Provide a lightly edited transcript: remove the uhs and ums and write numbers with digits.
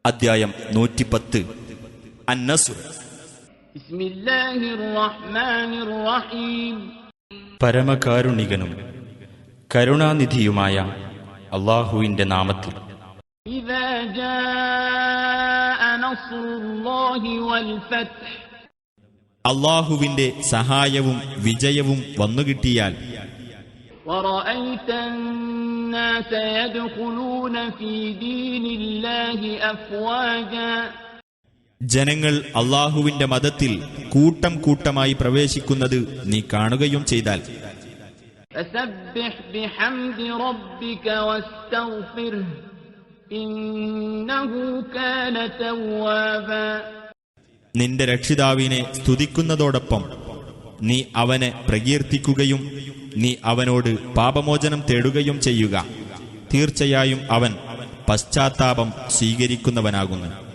അദ്ധ്യായം 110 അൻ-നസ്ർ. പരമകാരുണികനും കരുണാനിധിയുമായ അല്ലാഹുവിന്റെ നാമത്തിൽ. അല്ലാഹുവിന്റെ സഹായവും വിജയവും വന്നുകിട്ടിയാൽ ജനങ്ങൾ അല്ലാഹുവിന്റെ മതത്തിൽ കൂട്ടം കൂട്ടമായി പ്രവേശിക്കുന്നത് നീ കാണുകയും ചെയ്താൽ നിന്റെ രക്ഷിതാവിനെ സ്തുതിക്കുന്നതോടൊപ്പം നീ അവനെ പ്രകീർത്തിക്കുകയും നീ അവനോട് പാപമോചനം തേടുകയും ചെയ്യുക. തീർച്ചയായും അവൻ പശ്ചാത്താപം സ്വീകരിക്കുന്നവനാകുന്നു.